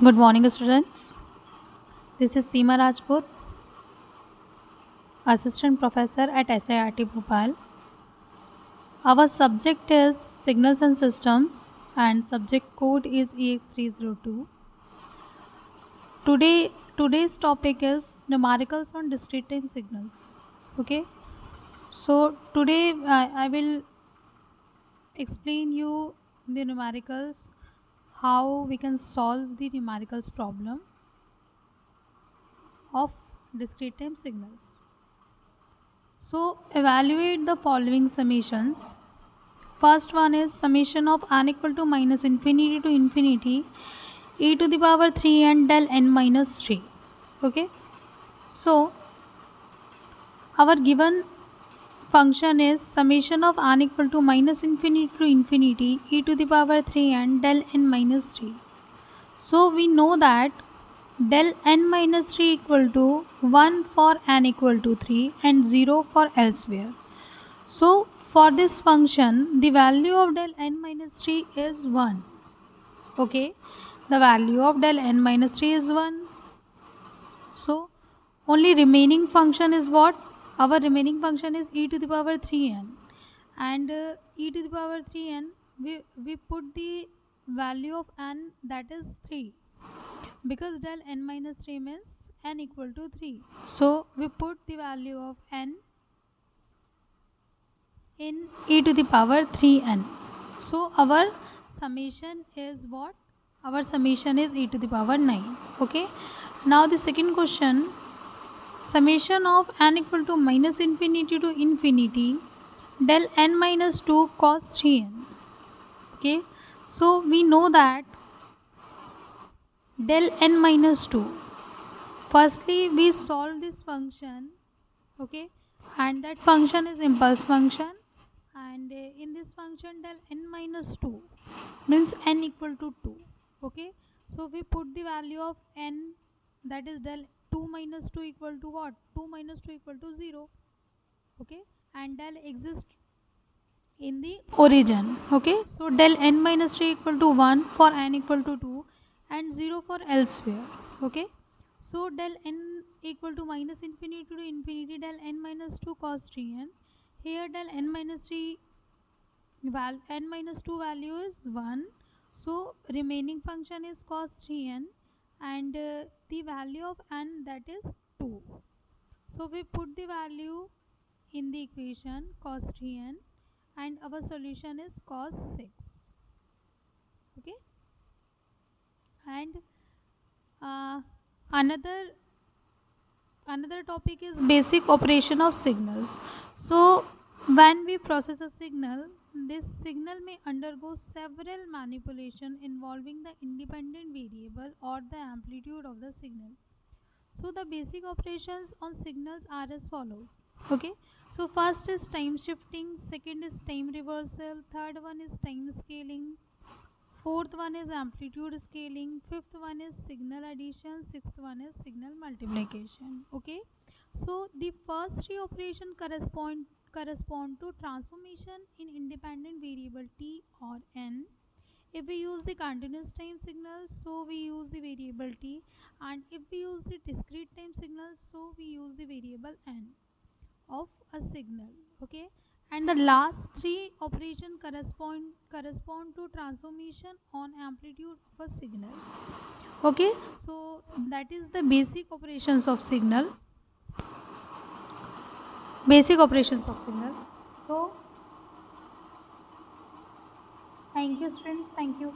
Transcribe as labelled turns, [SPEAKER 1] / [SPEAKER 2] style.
[SPEAKER 1] Good morning, students. This is Seema Rajput, Assistant Professor at SIRT Bhopal. Our subject is Signals and Systems, and subject code is EX302. Today's topic is numericals on discrete time signals. Okay. So today I will explain you the numericals, how we can solve the numericals problem of discrete time signals. So evaluate the following summations. First one is summation of n equal to minus infinity to infinity e to the power 3 and del n minus 3. Okay. So our given function is summation of n equal to minus infinity to infinity e to the power 3 and del n minus 3. So we know that del n minus 3 equal to 1 for n equal to 3 and 0 for elsewhere. So for this function, the value of del n minus 3 is 1. Okay, the value of del n minus 3 is 1. So only remaining function is what? Our remaining function is e to the power 3n, and e to the power 3n, we put the value of n, that is 3, because del n minus 3 means n equal to 3. So we put the value of n in e to the power 3n. So our summation is what? Our summation is e to the power 9. Okay. Now the second question, summation of n equal to minus infinity to infinity del n minus 2 cos 3n. Okay. So we know that del n minus 2. Firstly, we solve this function. Okay. And that function is impulse function. And in this function del n minus 2 means n equal to 2. Okay. So we put the value of n, that is del 2 minus 2 equal to what? 2 minus 2 equal to 0. Okay. And del exists in the origin. Okay. So del n minus 3 equal to 1 for n equal to 2 and 0 for elsewhere. Okay. So del n equal to minus infinity to infinity del n minus 2 cos 3n. Here del n minus 3 n minus 2 value is 1. So remaining function is cos 3n, and the value of n, that is 2. So we put the value in the equation cos 3n, and our solution is cos 6. Okay. And uh, another topic is basic operation of signals. So when we process a signal, this signal may undergo several manipulation involving the independent variable or the amplitude of the signal. So the basic operations on signals are as follows. Okay. So first is time shifting, second is time reversal, third one is time scaling, fourth one is amplitude scaling, fifth one is signal addition, sixth one is signal multiplication. Okay. So the first three operations correspond to transformation in independent variable t or n. If we use the continuous time signal, so we use the variable t, and if we use the discrete time signal, so we use the variable n of a signal. Okay. And the last three operations correspond to transformation on amplitude of a signal. Okay. So that is the basic operations of signal. So thank you, students. Thank you.